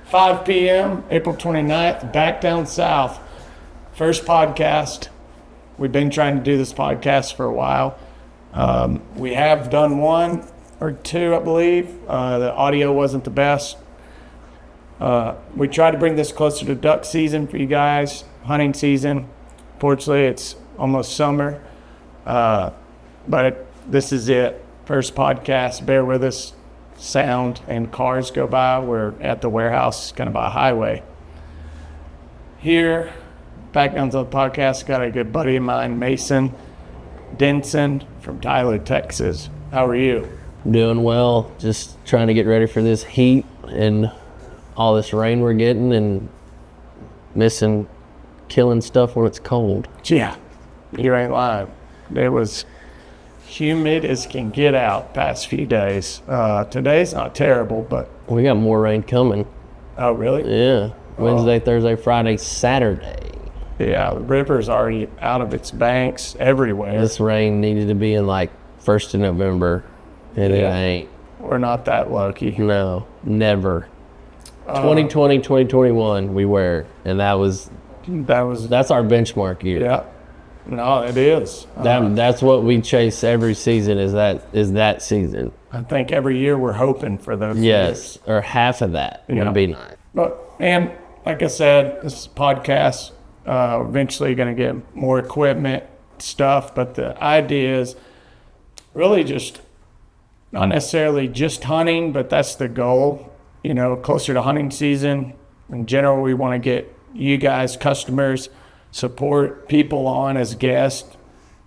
5 p.m., April 29th, back down south. First podcast. We've been trying to do this podcast for a while. We have done one or two, I believe. The audio wasn't the best. We tried to bring this closer to duck season for you guys, hunting season. Fortunately, it's almost summer. But this is it. First podcast. Bear with us. Sound and cars go by. We're at the warehouse, kind of by a highway. Here, back down to the podcast, got a good buddy of mine, Mason Denson from Tyler, Texas. How are you? Doing well. Just trying to get ready for this heat and all this rain we're getting, and missing killing stuff when it's cold. Yeah, you ain't lying. It was humid as can get out past few days. Today's not terrible, but We got more rain coming. oh really? Yeah. Wednesday, Thursday, Friday, Saturday. Yeah, the river's already out of its banks everywhere. This rain needed to be in like 1st of November, and Yeah. it ain't. We're not that lucky. No, never. 2020, 2021 we were, and that's our benchmark year. Yeah. No, it is. That's what we chase every season, is that season. I think every year we're hoping for those. Yes, years. or half of that would be nice. And like I said, this is a podcast. Eventually going to get more equipment stuff, but the idea is really just not necessarily just hunting, but that's the goal. You know, closer to hunting season. In general, we want to get you guys, customers, support people on as guests.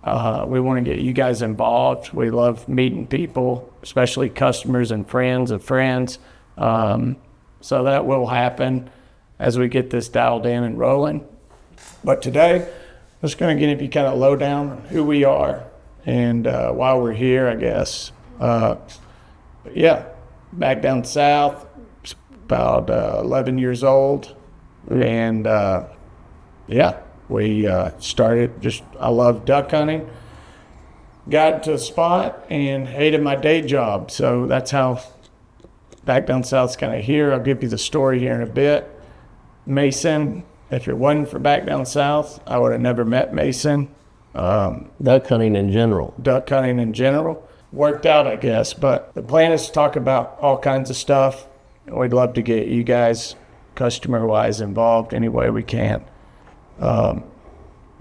We want to get you guys involved. We love meeting people, especially customers and friends of friends. So that will happen as we get this dialed in and rolling. But today, I'm just going to give you kind of lowdown on who we are and why we're here, I guess. But yeah, back down south, about 11 years old. And yeah, we started I love duck hunting. Got to a spot and hated my day job. So that's how back down south's kind of here. I'll give you the story here in a bit. Mason, if it wasn't for back down south, I would have never met Mason. Duck hunting in general. Duck hunting in general worked out, I guess. But the plan is to talk about all kinds of stuff. We'd love to get you guys customer-wise involved any way we can.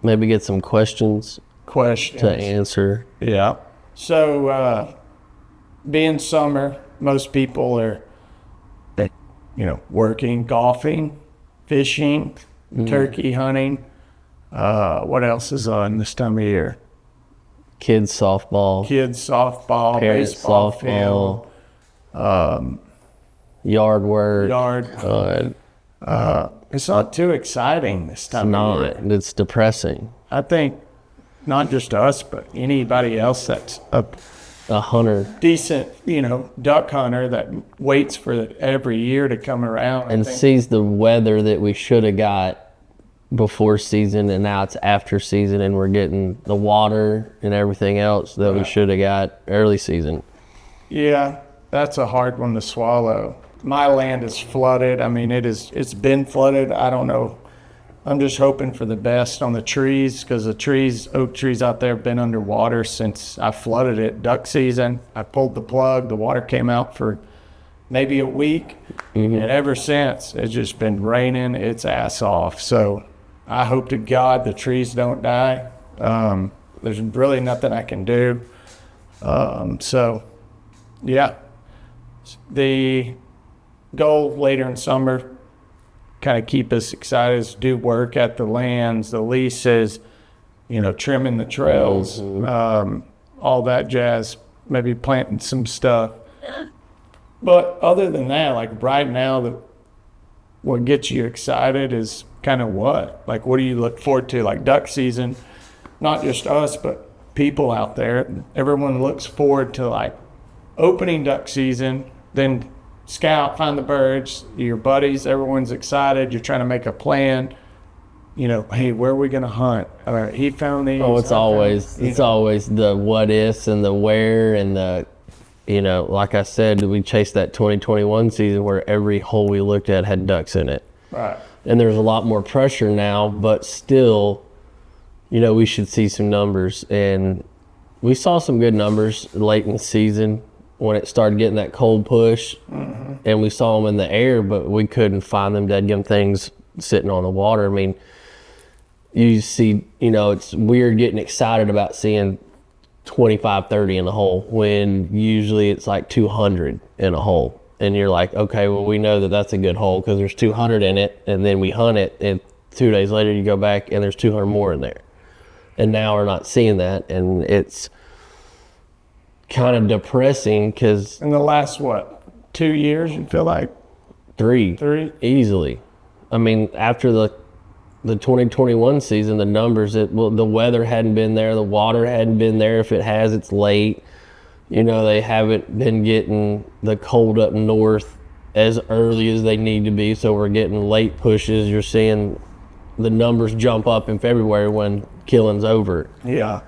Maybe get some questions to answer. Yeah. So, being summer, most people are, working, golfing, fishing, turkey hunting. What else is on this time of year? Kids softball, Parents baseball field, yard work. It's not too exciting this time of year. It's depressing. I think not just us, but anybody else that's A hunter. decent, duck hunter that waits for every year to come around. And sees the weather that we should have got before season, and now it's after season, and we're getting the water and everything else that we should have got early season. Yeah, that's a hard one to swallow. My land is flooded. I mean, it's been flooded. I don't know. I'm just hoping for the best on the trees, because the oak trees out there have been underwater since I flooded it duck season. I pulled the plug. The water came out for maybe a week. And ever since, it's just been raining its ass off. So I hope to God the trees don't die. There's really nothing I can do. So, yeah. The goal later in summer, kind of keep us excited, is do work at the lands, the leases, trimming the trails, all that jazz, maybe planting some stuff. But other than that, like right now, what gets you excited is kind of what? Like, what do you look forward to? Like duck season, not just us, but people out there. Everyone looks forward to like opening duck season, then scout, find the birds, your buddies, everyone's excited. You're trying to make a plan. Hey, where are we going to hunt? All right, he found these. It's always the what ifs and the where and the like I said, we chased that 2021 season where every hole we looked at had ducks in it. Right. And there's a lot more pressure now, but still, we should see some numbers. And we saw some good numbers late in the season when it started getting that cold push. Mm-hmm. And we saw them in the air, but we couldn't find them deadgum things sitting on the water. I mean, you see, it's weird getting excited about seeing 25, 30 in a hole when usually it's like 200 in a hole. And you're like, okay, well, we know that that's a good hole because there's 200 in it. And then we hunt it, and 2 days later you go back and there's 200 more in there. And now we're not seeing that. And it's kind of depressing because... In the last, 2 years, you feel like? Three. Easily. I mean, after the 2021 season, the numbers, the weather hadn't been there, the water hadn't been there. If it has, it's late. They haven't been getting the cold up north as early as they need to be, so we're getting late pushes. You're seeing the numbers jump up in February when killing's over. Yeah.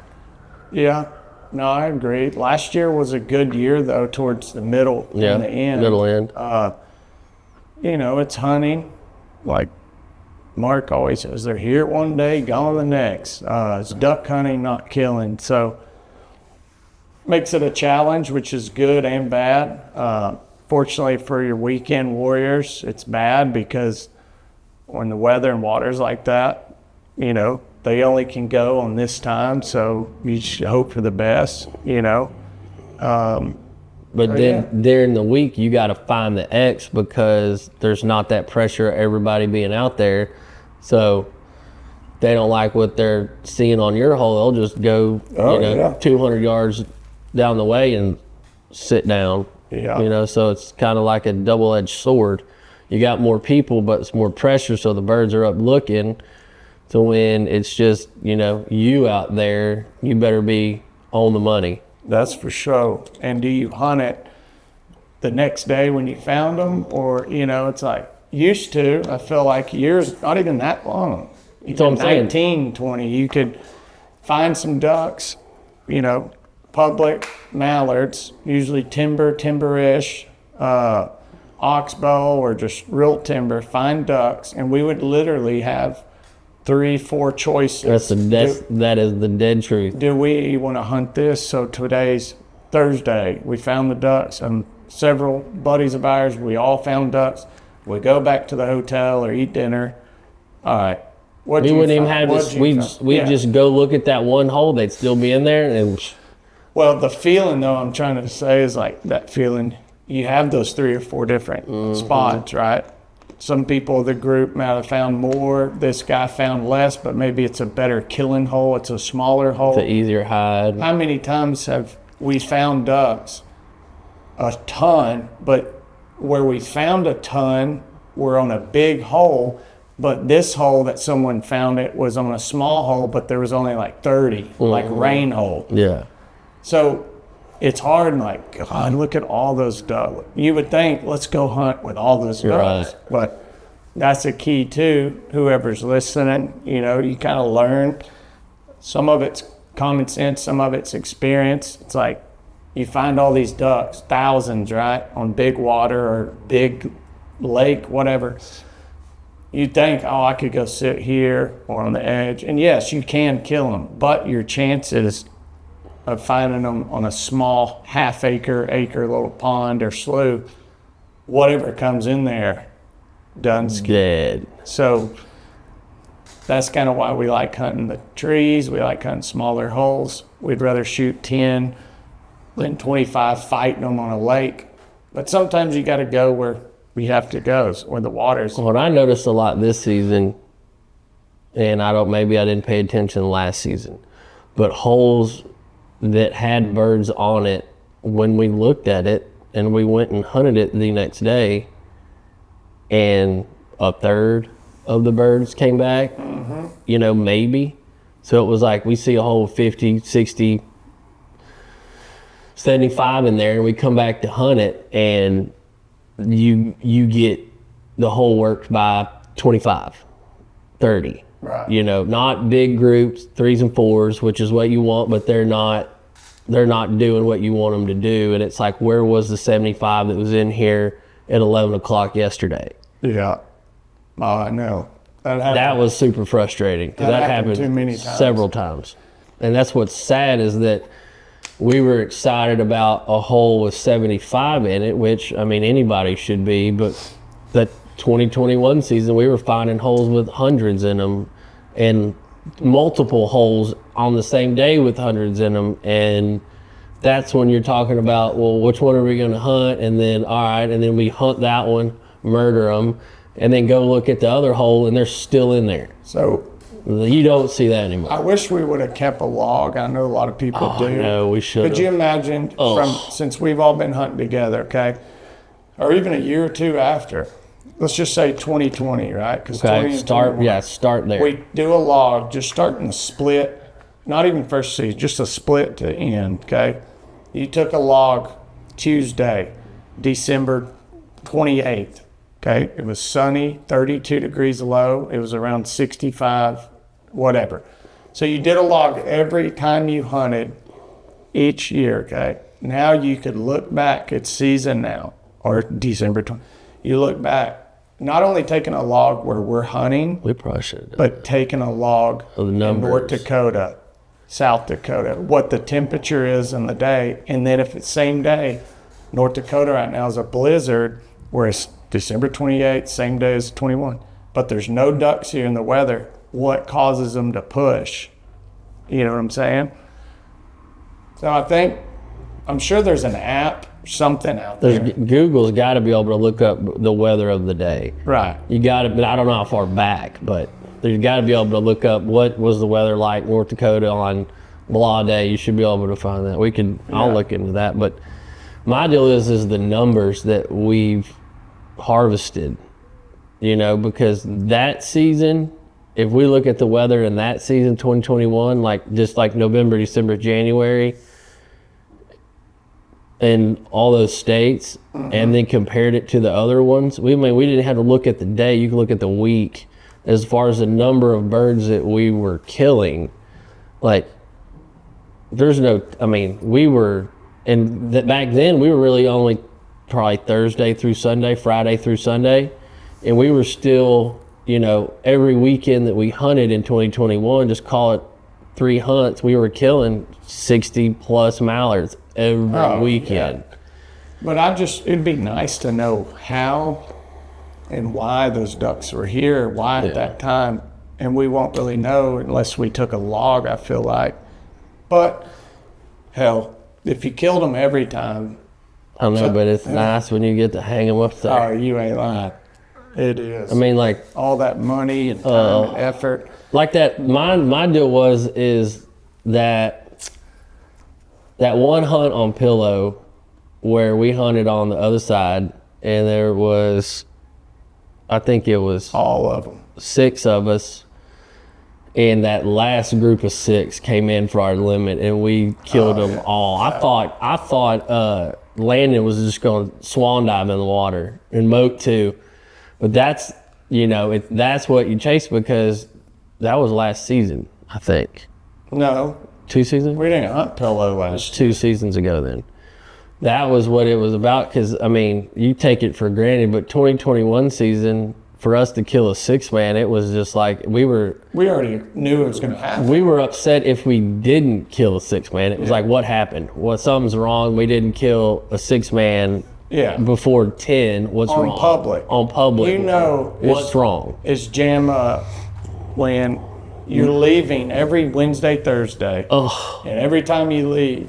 No, I agree. Last year was a good year, though, towards the middle and the end. Middle end. It's hunting. Like Mark always says, they're here one day, gone the next. It's duck hunting, not killing. So makes it a challenge, which is good and bad. Fortunately for your weekend warriors, it's bad because when the weather and water's like that, they only can go on this time. So you should hope for the best, But then during the week, you got to find the X because there's not that pressure of everybody being out there. So they don't like what they're seeing on your hole. They'll just go, 200 yards down the way and sit down. Yeah. So it's kind of like a double-edged sword. You got more people, but it's more pressure. So the birds are up looking. So when it's just, you out there, you better be on the money. That's for sure. And do you hunt it the next day when you found them? Or, it's like, used to, I feel like years, not even that long. That's what I'm saying. 19, 20, you could find some ducks, public mallards, usually timberish, oxbow, or just real timber, find ducks. And we would literally have 3-4 choices. That is the dead truth. Do we want to hunt this? So today's Thursday. We found the ducks, and several buddies of ours, we all found ducks. We go back to the hotel or eat dinner. All right. We wouldn't even have this. We'd just go look at that one hole. They'd still be in there. And well, the feeling, though, I'm trying to say is like that feeling. You have those 3 or 4 different spots, right? Some people of the group might have found more. This guy found less, but maybe it's a better killing hole. It's a smaller hole. It's an easier hide. How many times have we found ducks? A ton, but where we found a ton, we're on a big hole, but this hole that someone found it was on a small hole, but there was only like 30, like rain hole. Yeah. So it's hard, and like, God, look at all those ducks. You would think, let's go hunt with all those ducks. Right. But that's a key too. Whoever's listening, you kind of learn. Some of it's common sense, some of it's experience. It's like you find all these ducks, thousands, right, on big water or big lake, whatever. You think, I could go sit here or on the edge. And yes, you can kill them, but your chances of finding them on a small half-acre little pond or slough, whatever comes in there, done's dead. So that's kind of why we like hunting the trees. We like hunting smaller holes. We'd rather shoot 10 than 25 fighting them on a lake. But sometimes you got to go where we have to go, where the water's. What I noticed a lot this season, and maybe I didn't pay attention last season, but holes that had birds on it, when we looked at it and we went and hunted it the next day, and a third of the birds came back, maybe. So it was like we see a hole 50, 60, 75 in there, and we come back to hunt it, and you get the hole worked by 25, 30. Right. Not big groups, 3s and 4s, which is what you want, but they're not they're not doing what you want them to do. And it's like, where was the 75 that was in here at 11 o'clock yesterday? Yeah. Oh, I know. That was super frustrating, because that happened too many times. several times. And that's what's sad, is that we were excited about a hole with 75 in it, which, I mean, anybody should be, but the 2021 season, we were finding holes with hundreds in them, and multiple holes on the same day with hundreds in them. And that's when you're talking about, well, which one are we going to hunt? And then, all right, and then we hunt that one, murder them, and then go look at the other hole, and they're still in there. So You don't see that anymore. I wish we would have kept a log. I know a lot of people do. No, we should. Could you imagine since we've all been hunting together, okay, or even a year or two after? Let's just say 2020, right? Because start there. We do a log, just starting the split, not even first season, just a split to end. Okay, you took a log Tuesday, December 28th. Okay, it was sunny, 32 degrees low. It was around 65, whatever. So you did a log every time you hunted each year. Okay, now you could look back at season now, or December 20. You look back, not only taking a log where we're hunting, we probably should, but taking a log in North Dakota, South Dakota, what the temperature is in the day. And then if it's same day, North Dakota right now is a blizzard, where it's December 28th, same day as 21. But there's no ducks here in the weather. What causes them to push? You know what I'm saying? So I'm sure there's an app, something out there. Google's got to be able to look up the weather of the day. Right. You got to, but I don't know how far back, but you got to be able to look up what was the weather like North Dakota on blah day. You should be able to find that. I'll look into that. But my deal is the numbers that we've harvested, because that season, if we look at the weather in that season, 2021, just like November, December, January, in all those states, and then compared it to the other ones, we didn't have to look at the day. You can look at the week as far as the number of birds that we were killing. Back then we were really only probably Thursday through Sunday, Friday through Sunday, and we were still, every weekend that we hunted in 2021, just call it 3 hunts, we were killing 60 plus mallards every weekend. Yeah. But it'd be nice to know how and why those ducks were here, why at that time, and we won't really know unless we took a log, I feel like. But hell, if you killed them every time, I know, but it's nice when you get to hang them up there. Oh, you ain't lying. It is. All that money and time and effort. Like that, my deal is that one hunt on Pillow where we hunted on the other side, and there was, I think it was all of them, 6 of us, and that last group of 6 came in for our limit, and we killed them all. I thought Landon was just going to swan dive in the water, and Moat too, but that's that's what you chase, because that was last season, I think. No, 2 seasons. We didn't hunt Pillow last 2 seasons ago. Then that was what it was about, because you take it for granted, but 2021 season, for us to kill a 6-man, it was just like we already knew it was going to happen. We were upset if we didn't kill a 6-man. It was like, what happened? Well, something's wrong. We didn't kill a 6-man before 10. What's wrong? On public. What's wrong? It's jam up when you're leaving every Wednesday, Thursday. And every time you leave,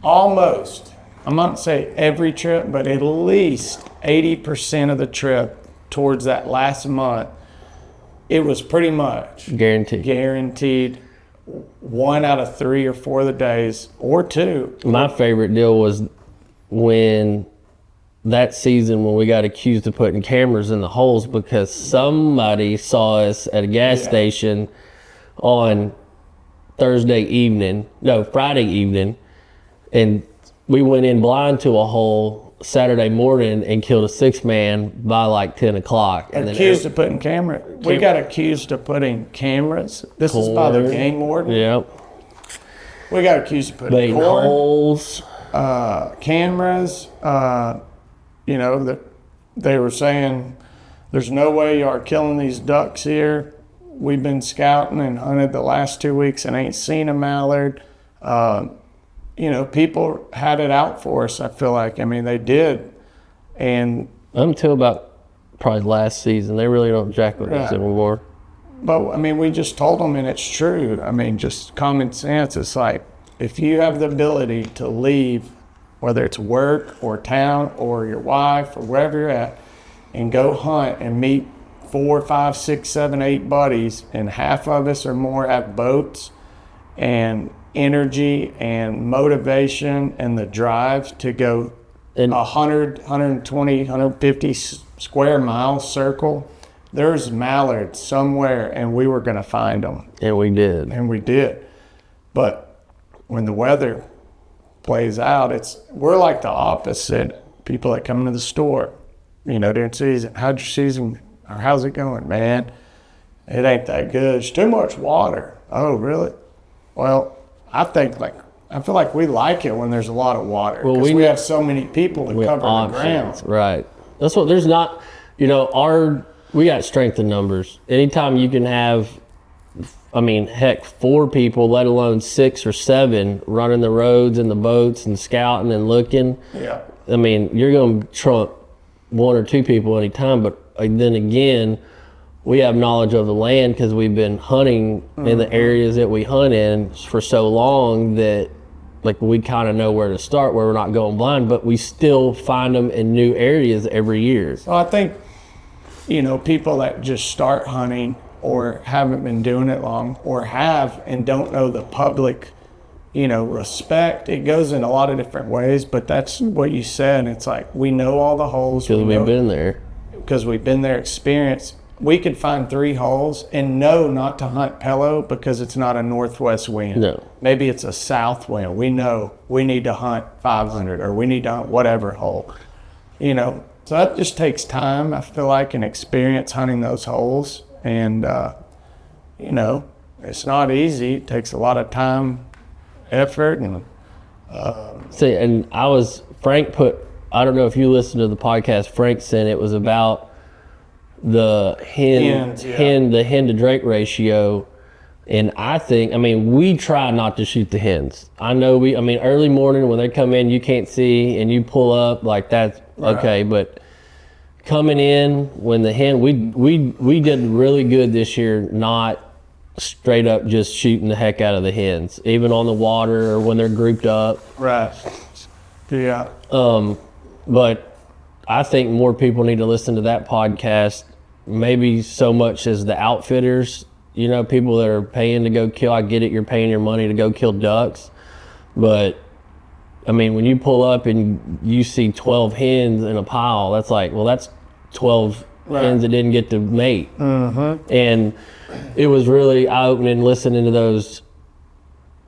almost, I'm not saying every trip, but at least 80% of the trip towards that last month, it was pretty much guaranteed 1 out of 3 or 4 of the days, or 2. My favorite deal was when that season, when we got accused of putting cameras in the holes because somebody saw us at a gas station on Friday evening, and we went in blind to a hole Saturday morning and killed a 6-man by like 10 o'clock. And accused of putting we got accused of putting cameras. This is by the game warden. Yep. We got accused of putting baiting corn, holes. cameras. You know, that they were saying there's no way you are killing these ducks here. We've been scouting and hunted the last 2 weeks and ain't seen a mallard. You know, people had it out for us, I feel like. I mean, they did. And Until about probably last season, they really don't jack with us anymore. but I mean, we just told them, and it's true. I mean, just common sense. It's like, if you have the ability to leave, whether it's work or town or your wife or wherever you're at, and go hunt and meet 4, 5, 6, 7, 8 buddies, and half of us or more have boats and energy and motivation and the drive to go And 100, 120, 150 square mile circle, there's mallards somewhere, and we were going to find them. and we did. And we did. But when the weather plays out, we're like the opposite. People that come into the store, you know, during season, how'd your season, or how's it going, man? It ain't that good. It's too much water. Oh, really? Well, I feel like we like it when there's a lot of water. Well, because we have so many people to cover the ground. Right. That's what, there's not, you know, we got strength in numbers. Anytime you can have, I mean, heck, 4 people, let alone 6 or 7, running the roads and the boats and scouting and looking. Yeah. I mean, you're going to trump 1 or 2 people anytime, but then again, we have knowledge of the land because we've been hunting in the areas that we hunt in for so long that, like, we kind of know where to start, where we're not going blind, but we still find them in new areas every year. So I think, you know, people that just start hunting or haven't been doing it long, or have and don't know the public, you know, respect, it goes in a lot of different ways, but that's what you said. It's like, we know all the holes. Because we've been there. Because we've been there, experienced. We could find 3 holes and know not to hunt Pello because it's not a northwest wind. No. Maybe it's a south wind. We know we need to hunt 500, or we need to hunt whatever hole. You know, so that just takes time, I feel like, and experience hunting those holes. And, you know, it's not easy. It takes a lot of time, effort, and See, and Frank I don't know if you listened to the podcast Frank sent. It was about the hen to Drake ratio. And I mean, we try not to shoot the hens. I know early morning when they come in, you can't see and you pull up, like, that's okay. But coming in when the hen, we did really good this year, not straight up just shooting the heck out of the hens, even on the water or when they're grouped up. Right. Yeah. But I think more people need to listen to that podcast, maybe so much as the outfitters, you know, people that are paying to go kill. I get it, you're paying your money to go kill ducks. But, I mean, when you pull up and you see 12 hens in a pile, that's like, well, that's 12 hens that didn't get to mate. And it was really eye-opening listening to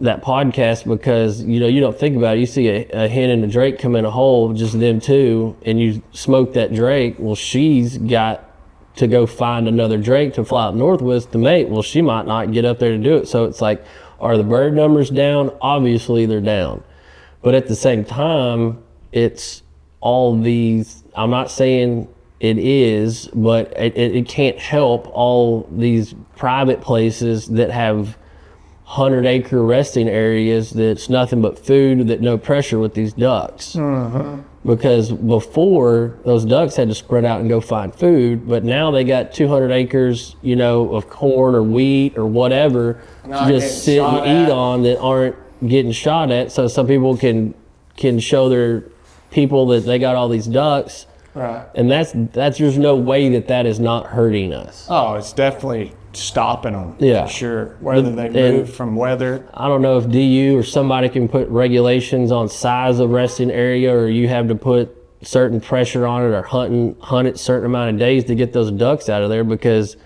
that podcast, because, you know, you don't think about it. You see a hen and a drake come in a hole, just them two, and you smoke that drake. Well, she's got to go find another drake to fly out north with to mate. Well, she might not get up there to do it. So it's like, are the bird numbers down? Obviously they're down. But at the same time, it's all these, I'm not saying it is, but it can't help all these private places that have 100-acre resting areas that's nothing but food, that no pressure with these ducks. Because before, those ducks had to spread out and go find food, but now they got 200 acres, you know, of corn or wheat or whatever to just sit and eat on that aren't getting shot at. So some people can show their people that they got all these ducks. Right. And that's there's no way that is not hurting us. Oh, it's definitely stopping them. Yeah. For sure. Whether they move from weather. I don't know if DU or somebody can put regulations on size of resting area, or you have to put certain pressure on it, or hunt it certain amount of days to get those ducks out of there, because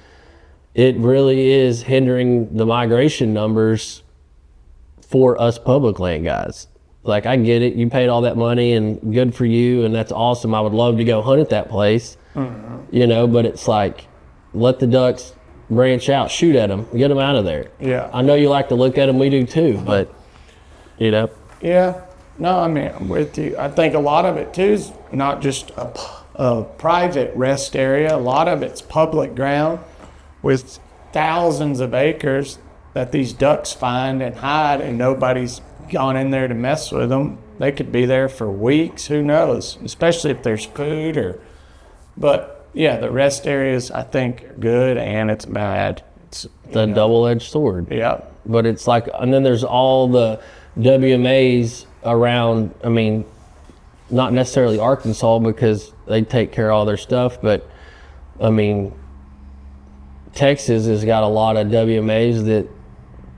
it really is hindering the migration numbers for us public land guys. Like, I get it. You paid all that money and good for you, and that's awesome. I would love to go hunt at that place, you know, but it's like, let the ducks branch out, shoot at them, get them out of there. Yeah. I know you like to look at them, we do too, but You know? Yeah. No, I mean, I'm with you. I think a lot of it too is not just a private rest area. A lot of it's public ground with thousands of acres that these ducks find and hide, and nobody's gone in there to mess with them. They could be there for weeks. Who knows? Especially if there's food or. But yeah, the rest areas I think are good and it's bad. It's The double-edged sword. yeah. But it's like, and then there's all the WMAs around, I mean, not necessarily Arkansas because they take care of all their stuff, but I mean, Texas has got a lot of WMAs that,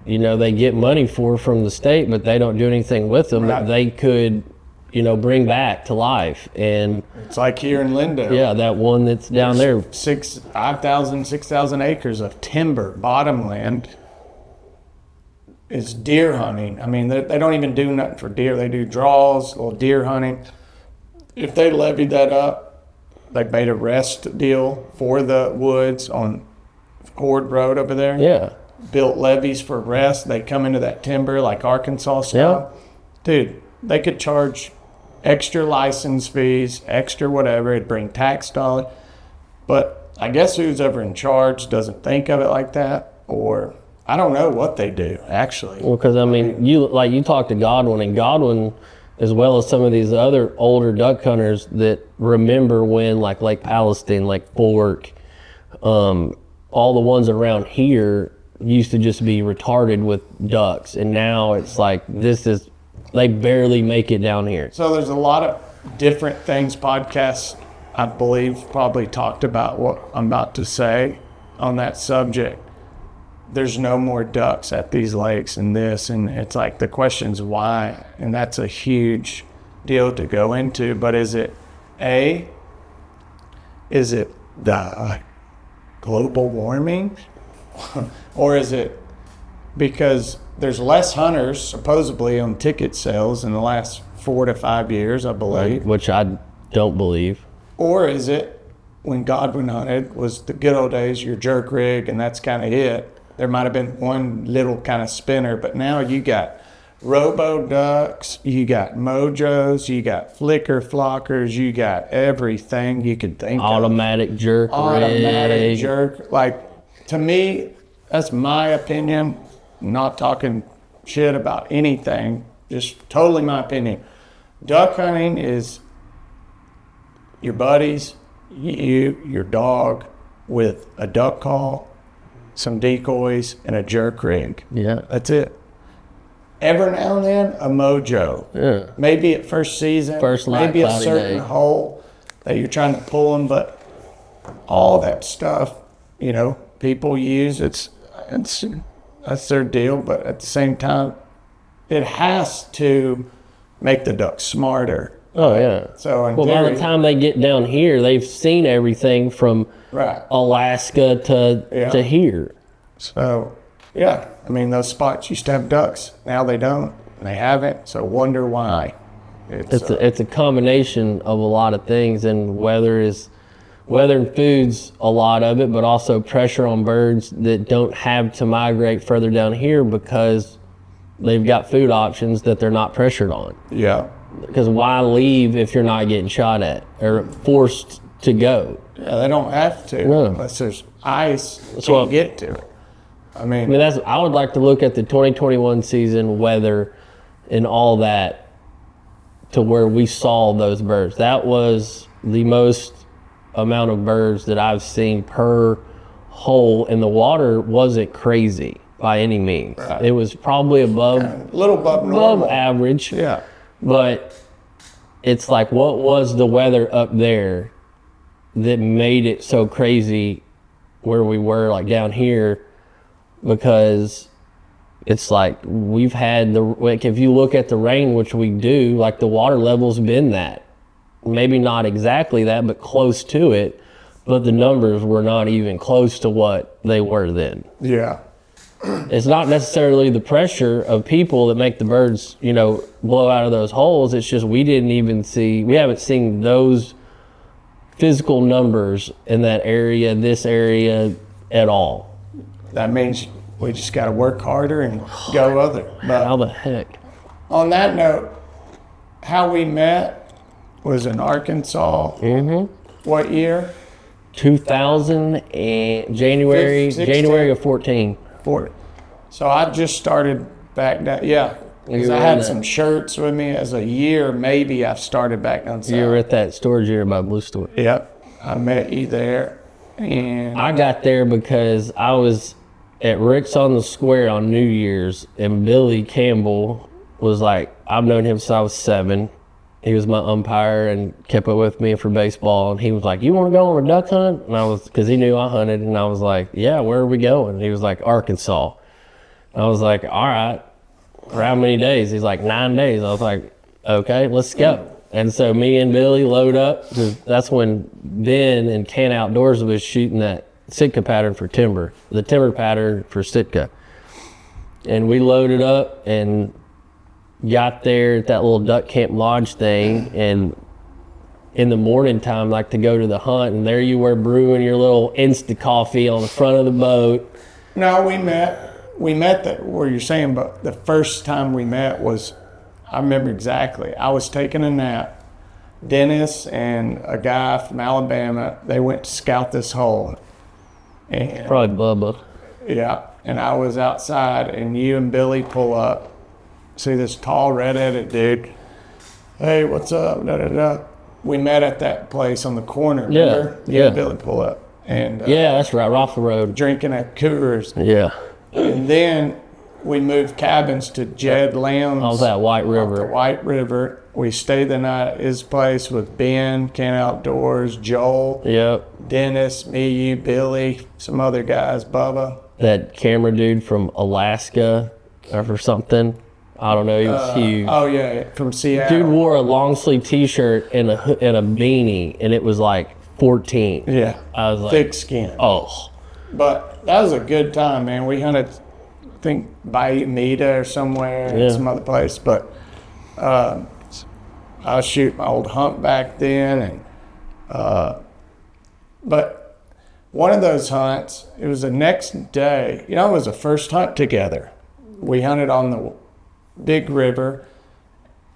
you know, they get money from the state, but they don't do anything with them that they could, you know, bring back to life. And It's like here in Lindo. yeah, that one that's down there. 5,000, 6,000 acres of timber, bottomland. It's deer hunting. I mean, they don't even do nothing for deer. They do draws, little deer hunting. If they levied that up, they made a rest deal for the woods on Ford Road over there. Yeah. Built levees for rest. They come into that timber like Arkansas style. Dude, they could charge extra license fees, extra whatever. It'd bring tax dollars. But I guess who's ever in charge doesn't think of it like that, or I don't know what they do actually. Well, because I mean, you talk to Godwin, and Godwin, as well as some of these other older duck hunters that remember when like Lake Palestine, Lake Fork, all the ones around here used to just be retarded with ducks, and now it's like they barely make it down here. So there's a lot of different things. Podcasts, I believe, probably talked about what I'm about to say on that subject. There's no more ducks at these lakes and this, and it's like the question's why, and that's a huge deal to go into. But is it the global warming, or is it because there's less hunters supposedly on ticket sales in the last 4 to 5 years, I believe? Which I don't believe. Or is it when Godwin hunted was the good old days, your jerk rig, and that's kind of it? There might have been one little kind of spinner, but now you got robo ducks, you got mojos, you got flicker flockers, you got everything you could think Automatic jerk Automatic rig. jerk. Like, to me, that's my opinion. Not talking shit about anything, just totally my opinion. Duck hunting is your buddies, your dog, with a duck call, some decoys, and a jerk rig. Yeah. That's it. Every now and then, a mojo. Yeah. Maybe at first season, First light maybe a cloudy certain day. hole that you're trying to pull them, but all that stuff, you know, people use, that's their deal, but at the same time, it has to make the ducks smarter. Oh, yeah. So in Well, by theory, the time they get down here, they've seen everything from right. Alaska to here. So, yeah, I mean, those spots used to have ducks. Now they don't. They haven't. So wonder why. It's a combination of a lot of things, and weather and food's a lot of it, but also pressure on birds that don't have to migrate further down here because they've got food options that they're not pressured on. Yeah. Because why leave if you're not getting shot at or forced to go? Yeah, they don't have to No. unless there's ice. You So- can't get to it. I mean, I would like to look at the 2021 season weather and all that to where we saw those birds. That was the most amount of birds that I've seen per hole, and the water wasn't crazy by any means. Right. It was probably above a little above normal. average. Yeah. But it's like, what was the weather up there that made it so crazy where we were, like down here? Because it's like we've had if you look at the rain, which we do, like the water level's been that. Maybe not exactly that, but close to it. But the numbers were not even close to what they were then. Yeah. It's not necessarily the pressure of people that make the birds, you know, blow out of those holes. It's just we haven't seen those physical numbers in that area, this area at all. That means we just got to work harder and go other. But How the heck? On that note, how we met was in Arkansas. What year? 2000 and January 16. January of 14. So I just started back down. Yeah, because You I were had in some shirts with me as a year. Maybe I've started back down south. You were at that storage area by Blue Store. Yep, I met you there, and I got there because I was at Rick's on the Square on New Year's, and Billy Campbell was like, I've known him since I was 7. He was my umpire and kept up with me for baseball. And he was like, you want to go on a duck hunt? And I was, because he knew I hunted. And I was like, yeah, where are we going? And he was like, Arkansas. I was like, all right. For how many days? He's like, 9 days. I was like, okay, let's go. And so me and Billy load up. That's when Ben and Can Outdoors was shooting that Sitka pattern for timber, the timber pattern for Sitka. And we loaded up and got there at that little duck camp lodge thing, and in the morning time, like to go to the hunt, and there you were brewing your little Insta coffee on the front of the boat. No, we met that where you're saying, but the first time we met was, I remember exactly. I was taking a nap. Dennis and a guy from Alabama, they went to scout this hole. And Probably Bubba. yeah, and I was outside, and you and Billy pull up. See this tall red-headed dude. Hey, what's up? Da, da, da. We met at that place on the corner. Remember? Yeah. Billy pull up and Yeah, that's right, off the road. drinking at Coors. Yeah. And then we moved cabins to Jed Lamb's. Off that White The River. White River. We stayed the night at his place with Ben, Can Outdoors, Joel, Yep. Dennis, me, you, Billy, some other guys, Bubba. That camera dude from Alaska or something. I don't know, he was huge. Oh yeah, from Seattle. Dude wore a long sleeve t-shirt and a beanie, and it was like 14. Yeah, I was like, thick skin. oh. But that was a good time, man. We hunted, I think, Bayou Meta or somewhere, Yeah. some other place. But I was shooting my old hunt back then, and but one of those hunts, it was the next day. You know, it was the first hunt together. We hunted on the big river,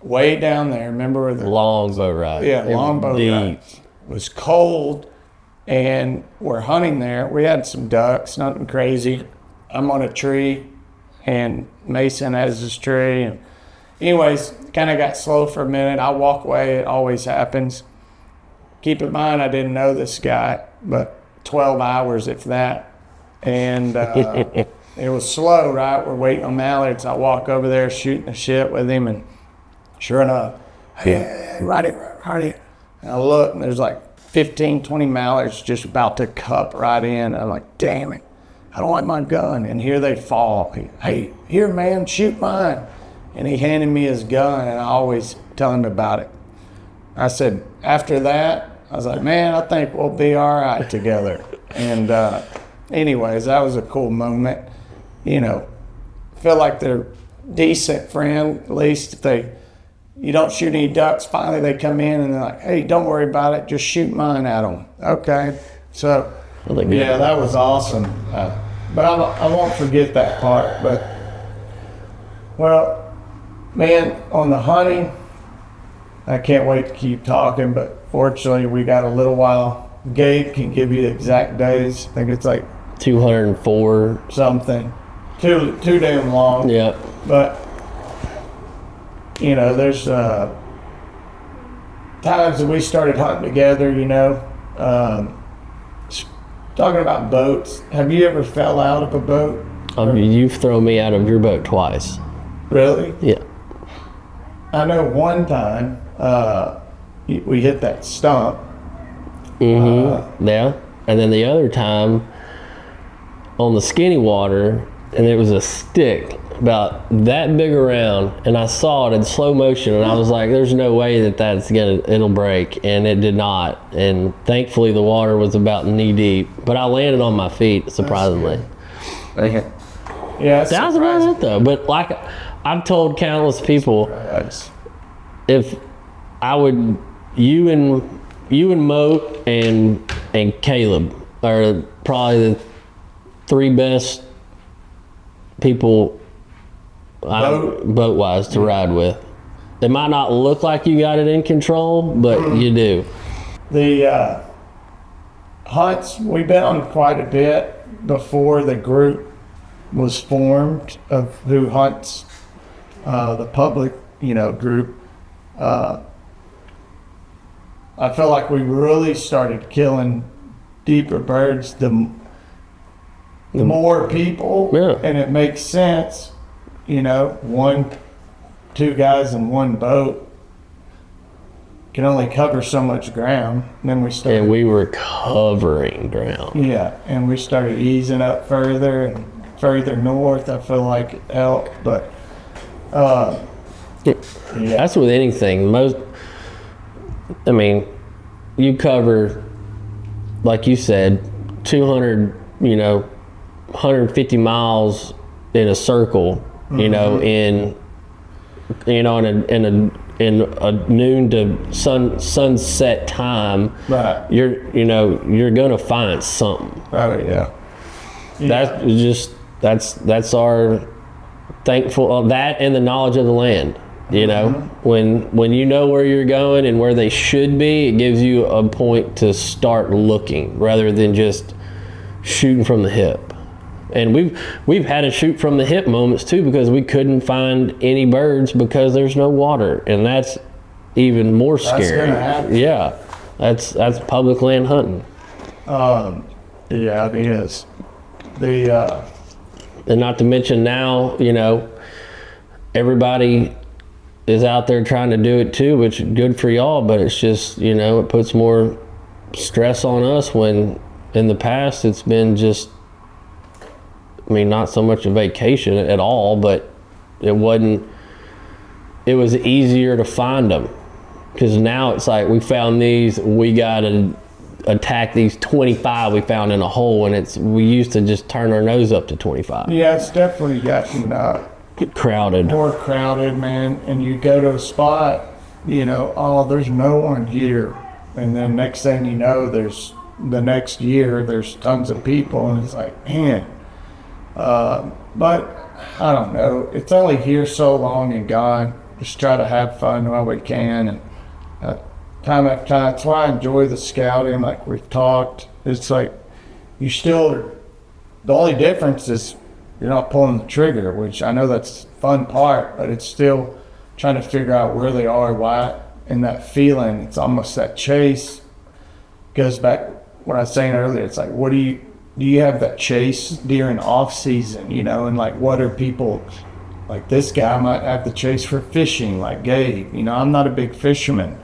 way down there. Remember where the Longbow ride. Yeah, It was longbow deep. ride. It was cold, and we're hunting there. We had some ducks, nothing crazy. I'm on a tree, and Mason has his tree. And anyways, kind of got slow for a minute. I walk away. It always happens. Keep in mind, I didn't know this guy, but 12 hours, if that. And it was slow, right? We're waiting on mallards. I walk over there shooting the shit with him, and sure enough, hey, right here. And I look, and there's like 15, 20 mallards just about to cup right in. I'm like, damn it, I don't like my gun. And here they fall. Hey, here, man, shoot mine. And he handed me his gun, and I always tell him about it. I said, after that, I was like, man, I think we'll be all right together. And anyways, that was a cool moment. You know, feel like they're decent friend, at least if you don't shoot any ducks, finally they come in and they're like, hey, don't worry about it, just shoot mine at them. Okay, so yeah, that was awesome. But I won't forget that part. But, well, man, on the hunting, I can't wait to keep talking, but fortunately we got a little while. Gabe can give you the exact days. I think it's like 204. something. Too damn long. Yeah. But, you know, there's times that we started hunting together, you know. Talking about boats, have you ever fell out of a boat? I mean, you've thrown me out of your boat twice. Really? Yeah. I know one time we hit that stump. Yeah. And then the other time on the skinny water, and it was a stick about that big around, and I saw it in slow motion, and I was like, there's no way it'll break, and it did not. And thankfully the water was about knee deep, but I landed on my feet, surprisingly. Yeah, that's That was about it though. But like I've told countless people, if I would, you and Mo and Caleb are probably the 3 best people boat wise to ride with. It might not look like you got it in control, but you do. The hunts, we've been on quite a bit before the group was formed of who hunts, the public, group. I feel like we really started killing deeper birds the more people, and it makes sense, 2 guys in one boat can only cover so much ground. And then we started, and we were covering ground. Yeah, and we started easing up further and further north. I feel like it helped, but that's with anything. You cover, like you said, 200, 150 miles in a circle, in a noon to sunset time. Right. You're gonna find something. Oh yeah. That's our thankful that and the knowledge of the land. When you know where you're going and where they should be, it gives you a point to start looking rather than just shooting from the hip. And we've had to shoot from the hip moments too, because we couldn't find any birds because there's no water, and that's even more scary. That's gonna happen. Yeah, that's public land hunting. Yeah, it is. And not to mention now, everybody is out there trying to do it too, which is good for y'all, but it's just, it puts more stress on us when in the past it's been just, not so much a vacation at all, but it was easier to find them. Because now it's like, we found these, we got to attack these 25 we found in a hole, and we used to just turn our nose up to 25. Yeah, it's definitely gotten crowded. More crowded, man. And you go to a spot, there's no one here. And then next thing you know, there's tons of people, and it's like, man. But I don't know. It's only here so long and gone. Just try to have fun while we can, and time after time. That's why I enjoy the scouting. Like we've talked, it's like the only difference is you're not pulling the trigger, which I know that's the fun part, but it's still trying to figure out where they are, why, and that feeling. It's almost that chase. Goes back what I was saying earlier. It's like, do you have that chase during off season, and like, what are people like? This guy might have the chase for fishing, like Gabe. I'm not a big fisherman.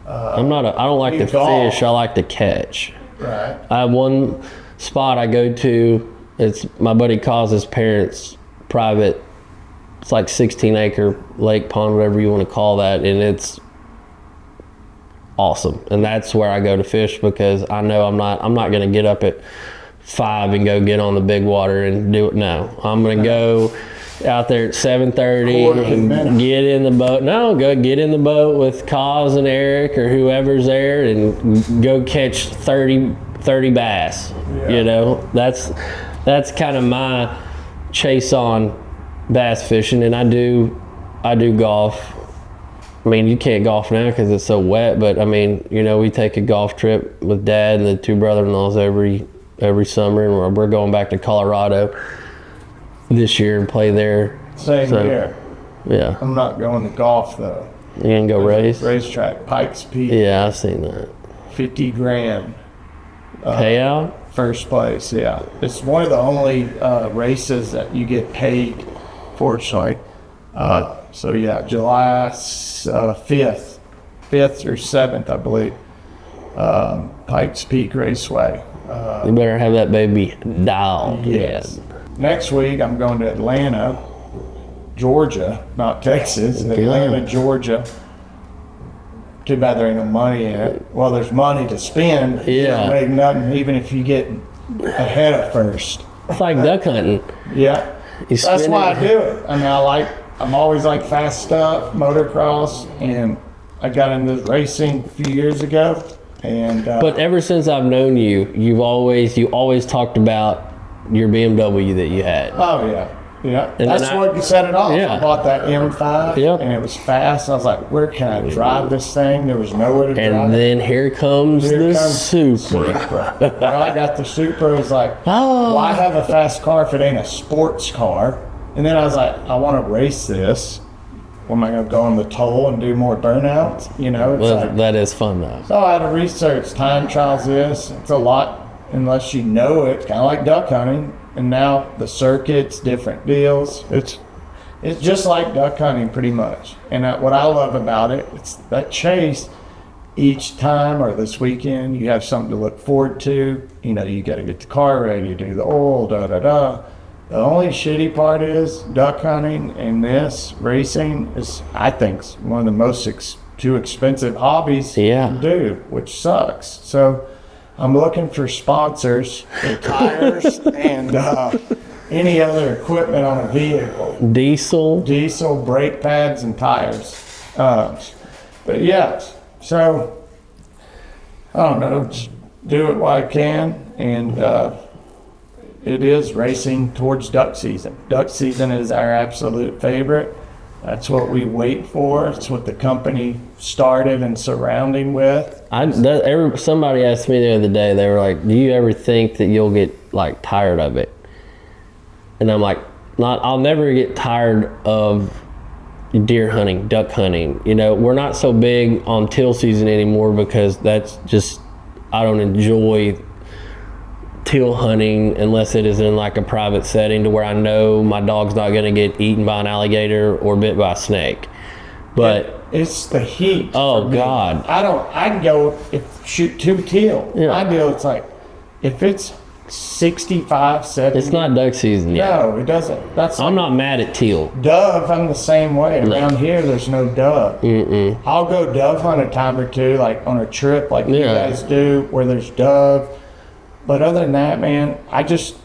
I don't like to fish. I like to catch. Right. I have one spot I go to. It's my buddy Coz's parents' private. It's like 16-acre lake, pond, whatever you want to call that, and it's awesome. And that's where I go to fish, because I know I'm not going to get up at 5 and go get on the big water and do it. No, I'm going to go out there at 7:30 and get in the boat. No, go get in the boat with Cos and Eric or whoever's there and go catch 30 bass. Yeah. That's kind of my chase on bass fishing. And I do golf. You can't golf now because it's so wet, but we take a golf trip with Dad and the 2 brother-in-laws every summer, and we're going back to Colorado this year and play there. Same here. Yeah. I'm not going to golf though. You gonna go race? Racetrack, Pikes Peak. Yeah, I've seen that. $50,000. Payout? First place, yeah. It's one of the only races that you get paid, fortunately. So yeah, July 5th or 7th, I believe. Pikes Peak Raceway. You better have that baby dialed. Yes. Next week, I'm going to Atlanta, Georgia, not Texas. Atlanta, Georgia. Too bad there ain't no money in it. Well, there's money to spend. Yeah. You don't make nothing, even if you get ahead at first. It's like duck hunting. Yeah. That's why I do it. I'm always like fast stuff, motocross, and I got into racing a few years ago. And but ever since I've known you, you always talked about your BMW that you had. Oh yeah. Yeah, And that's then what you set it off. Yeah. I bought that M5, Yep. and it was fast. I was like, where can I drive this thing? There was nowhere to drive And it. then here comes Here the comes Supra. Well, I got the Supra. I was like, Oh. why have a fast car if it ain't a sports car? And then I was like, I want to race this. Well, am I going to go on the toll and do more burnouts? You know, it's Well, like, that is fun though. so I had to research time trials this. It's a lot unless you know it, kind of like duck hunting. And now the circuits, different deals. It's just like duck hunting pretty much. And what I love about it, it's that chase each time or this weekend, you have something to look forward to. You know, you got to get the car ready, do the oil, da-da-da. The only shitty part is duck hunting and this racing is, I think, one of the most too expensive hobbies Yeah. to do, which sucks. So I'm looking for sponsors for tires and any other equipment on a vehicle. Diesel, brake pads, and tires. But yeah, so I don't know, just do it while I can. And it is racing towards duck season. Duck season is our absolute favorite. That's what we wait for. It's what the company started and surrounding with. Somebody asked me the other day, they were like, do you ever think that you'll get like tired of it? And I'm like, I'll never get tired of deer hunting, duck hunting. You know, we're not so big on teal season anymore because that's just, I don't enjoy teal hunting unless it is in like a private setting to where I know my dog's not going to get eaten by an alligator or bit by a snake. But it's the heat. Oh, for me. God. I can go shoot 2 teal. Yeah. I deal, it's like, if it's 65, 70. it's not duck season yet. No, it doesn't. I'm not mad at teal. Dove, I'm the same way. Around here, there's no dove. I'll go dove hunt a time or two, like on a trip like you guys do, where there's dove. But other than that, man, I just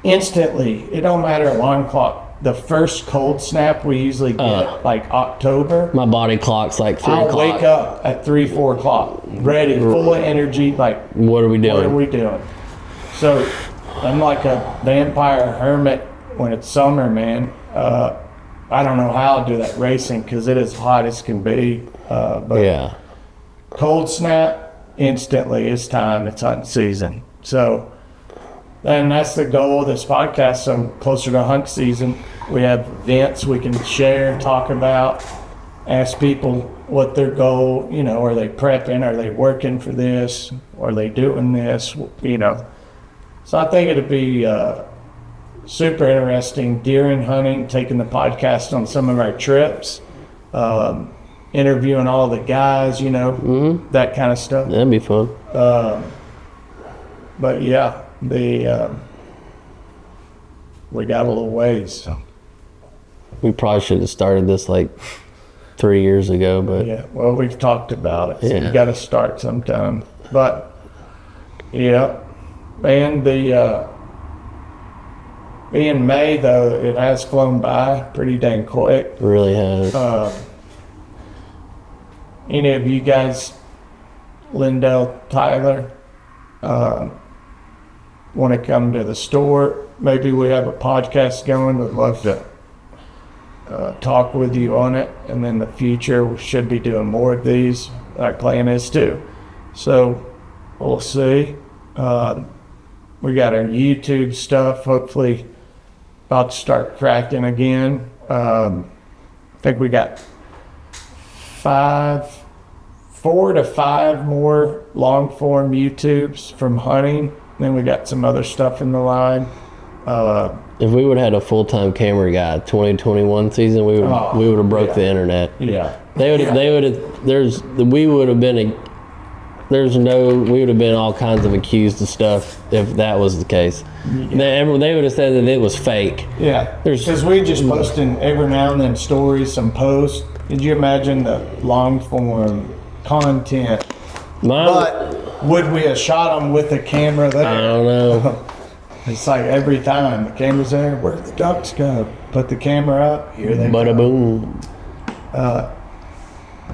instantly, it don't matter alarm clock. The first cold snap we usually get, like October. My body clock's like 3 I'll o'clock. wake up at 3, 4 o'clock, ready, full of energy, like, What are we doing? what are we doing? So I'm like a vampire hermit when it's summer, man. I don't know how I'll do that racing because it is hot as can be. But Yeah. cold snap, instantly, it's time, it's hunting season. So, and that's the goal of this podcast. So closer to hunt season, we have events we can share, talk about, ask people what their goal, you know, are they prepping, are they working for this, are they doing this, you know. So I think it'd be super interesting, deer and hunting, taking the podcast on some of our trips, interviewing all the guys, you know, that kind of stuff. That'd be fun. But yeah, we got a little ways. So. We probably should have started this like 3 years ago, but Yeah, well, we've talked about it. So Yeah. you got to start sometime. But yeah, and being May though, it has flown by pretty dang quick. it really has. Any of you guys, Lindell, Tyler, want to come to the store? Maybe we have a podcast going. We'd love to talk with you on it. And in the future, we should be doing more of these. Our plan is to. So we'll see. We got our YouTube stuff, hopefully about to start cracking again. I think we got 4 to 5 more long form YouTubes from hunting. Then we got some other stuff in the line. If we would have had a full-time camera guy 2021 season, we would have broke the internet. Yeah. We would have been all kinds of accused of stuff if that was the case. They would have said that it was fake. Yeah. Because we just posting every now and then stories, some posts. Could you imagine the long form content? But would we have shot them with the camera there? I don't know. It's like every time the camera's there, where'd the ducks go? Put the camera up, here they Bada go. boom.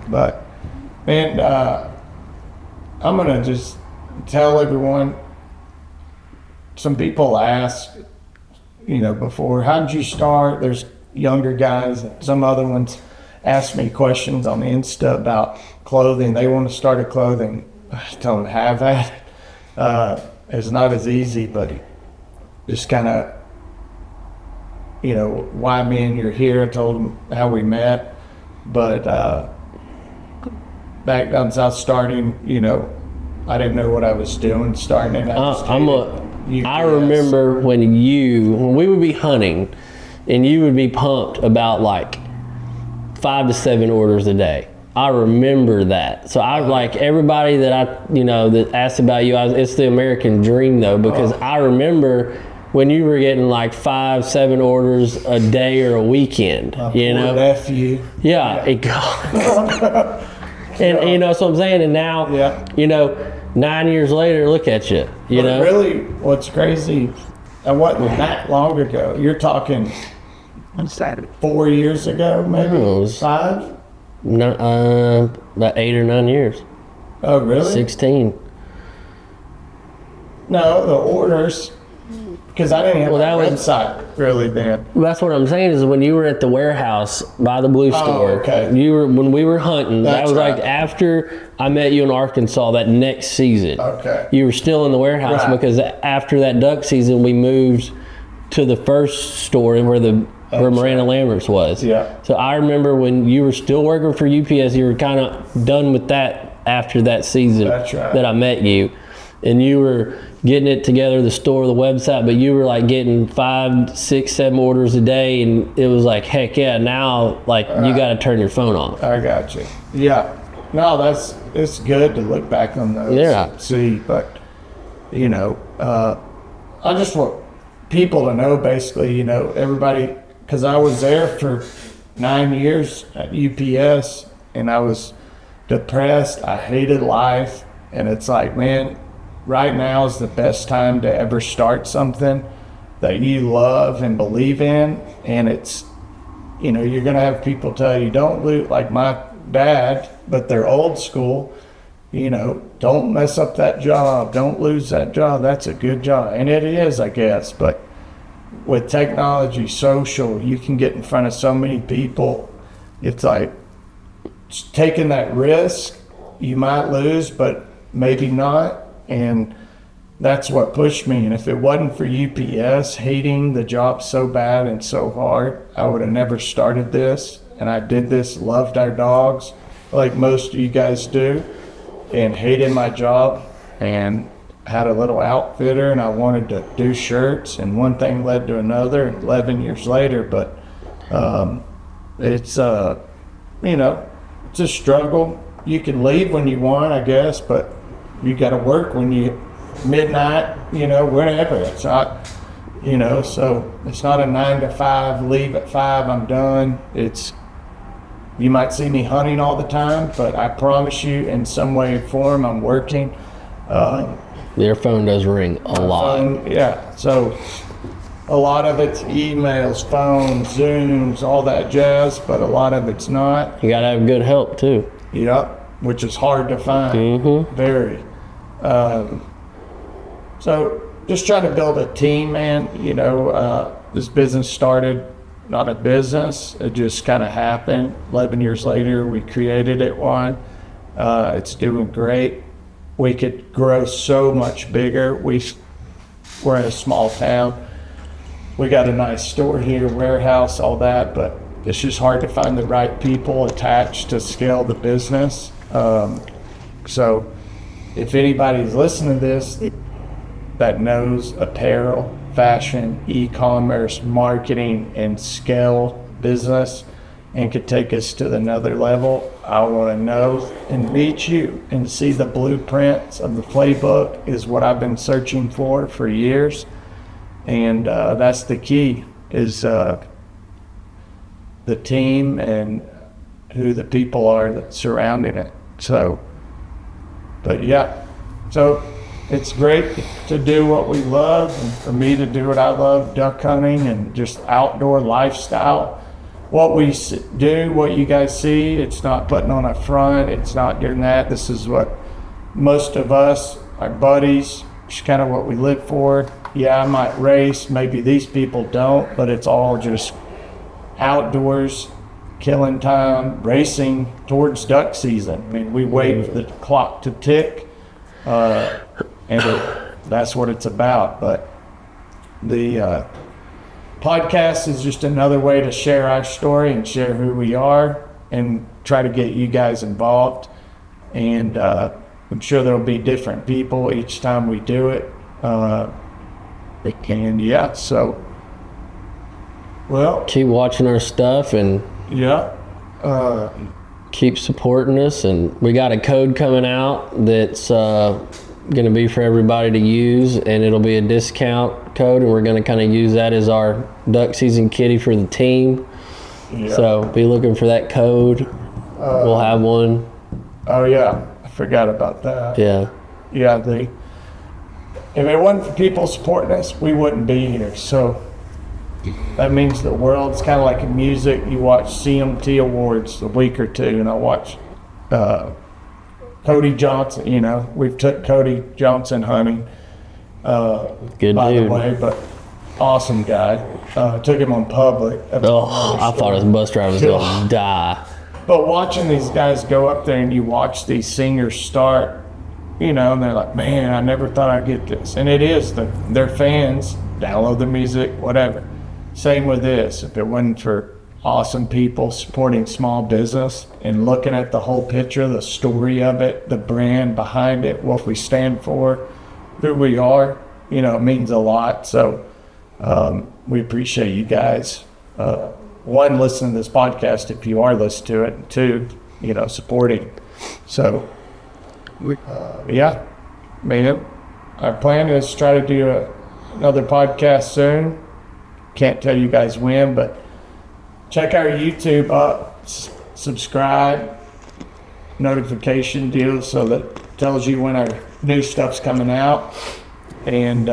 But, man, I'm going to just tell everyone, some people ask, before. How did you start? There's younger guys, some other ones ask me questions on Insta about clothing. They want to start a clothing. I don't have that. It's not as easy, but just kind of, why me and you're here. I told them how we met. But back down south starting, I didn't know what I was doing starting it. I remember when we would be hunting and you would be pumped about like 5 to 7 orders a day. I remember that. So I like everybody that that asked about you, it's the American dream though, because I remember when you were getting like 5, 7 orders a day or a weekend, Poor nephew. Yeah. And so I'm saying, and now, 9 years later, look at you, But really, what's crazy, it wasn't that long ago. You're talking On Saturday. 4 years ago, maybe? No, it was 5? No, about 8 or 9 years. Oh, really? 16. No, the orders, because I didn't have a website really then. Well, that's what I'm saying is when you were at the warehouse by the blue store, okay. when we were hunting, that That's was right. like after I met you in Arkansas that next season. Okay. You were still in the warehouse Right. because after that duck season, we moved to the first store where Miranda Lambert's was. Yeah. So I remember when you were still working for UPS, you were kind of done with that after that season. That's right. That I met you. And you were getting it together, the store, the website, but you were like getting 5, 6, 7 orders a day. And it was like, heck yeah, now like you got to turn your phone off. I got you. Yeah. No, it's good to look back on those. Yeah. See, but, I just want people to know basically, everybody, because I was there for 9 years at UPS and I was depressed. I hated life. And it's like, man, right now is the best time to ever start something that you love and believe in. And it's, you're going to have people tell you, don't lose, like my dad, but they're old school, don't mess up that job. Don't lose that job. That's a good job. And it is, I guess. But with technology, social, you can get in front of so many people. It's like taking that risk. You might lose, but maybe not. And that's what pushed me. And if it wasn't for UPS hating the job so bad and so hard, I would have never started this. And I did this, loved our dogs, like most of you guys do, and hated my job and had a little outfitter and I wanted to do shirts and one thing led to another 11 years later. But it's, it's a struggle. You can leave when you want, I guess, but you got to work when you midnight, whenever. It's not, so it's not a 9 to 5, leave at 5, I'm done. It's, you might see me hunting all the time, but I promise you in some way or form I'm working. Your phone does ring a lot. Yeah, so a lot of it's emails, phones, Zooms, all that jazz, but a lot of it's not. You got to have good help too. Yep, which is hard to find. Very. So just trying to build a team, man. This business started not a business. It just kind of happened. 11 years later, we created it one. It's doing great. We could grow so much bigger. We're in a small town. We got a nice store here, warehouse, all that, but it's just hard to find the right people attached to scale the business. So if anybody's listening to this that knows apparel, fashion, e-commerce, marketing, and scale business and could take us to another level, I want to know and meet you and see the blueprints of the playbook is what I've been searching for years. And that's the key is the team and who the people are that surrounding it. So, but yeah, so it's great to do what we love and for me to do what I love, duck hunting and just outdoor lifestyle. What we do, what you guys see, it's not putting on a front, it's not doing that. This is what most of us, our buddies, it's kind of what we live for. Yeah, I might race. Maybe these people don't, but it's all just outdoors, killing time, racing towards duck season. I mean, we wait for the clock to tick, that's what it's about. But the podcast is just another way to share our story and share who we are and try to get you guys involved. And I'm sure there'll be different people each time we do it. And yeah, so, well, Keep watching our stuff and yeah. keep supporting us. And we got a code coming out that's going to be for everybody to use, and it'll be a discount code, and we're going to kind of use that as our duck season kitty for the team. Yeah. So be looking for that code. We'll have one. Oh yeah, I forgot about that. Yeah. Yeah, if it wasn't for people supporting us, we wouldn't be here. So that means the world's kind of like in music. You watch CMT Awards a week or two, and I watch Cody Johnson. You know, we've took Cody Johnson hunting. Good by dude. the way, but awesome guy. Took him on public. That's Oh, another I thought his bus driver was going to die. But watching these guys go up there and you watch these singers start, you know, and they're like, man, I never thought I'd get this. And it is, their fans download the music, whatever. Same with this. If it wasn't for awesome people supporting small business and looking at the whole picture, the story of it, the brand behind it, what we stand for, who we are, you know, it means a lot. So we appreciate you guys. One, listening to this podcast if you are listening to it, and two, you know, supporting. So, yeah, man, our plan is to try to do another podcast soon. Can't tell you guys when, but check our YouTube up, subscribe, notification deal so that tells you when our new stuff's coming out. And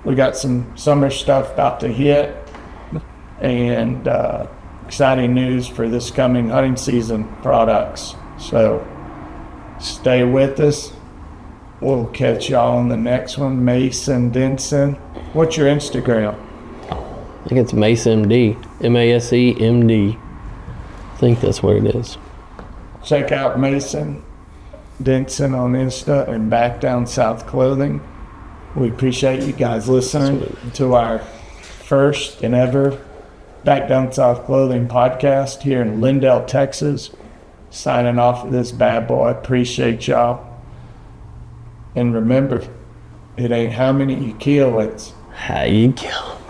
we got some summer stuff about to hit. And exciting news for this coming hunting season products. So stay with us. We'll catch y'all on the next one. Mason Denson. What's your Instagram? I think it's MaceMD. MASEMD. I think that's what it is. Check out Mason Denson on Insta and Back Down South Clothing. We appreciate you guys listening to our first and ever Back Down South Clothing podcast here in Lindell, Texas. Signing off of this bad boy. Appreciate y'all. And remember, it ain't how many you kill, it's How you kill 'em.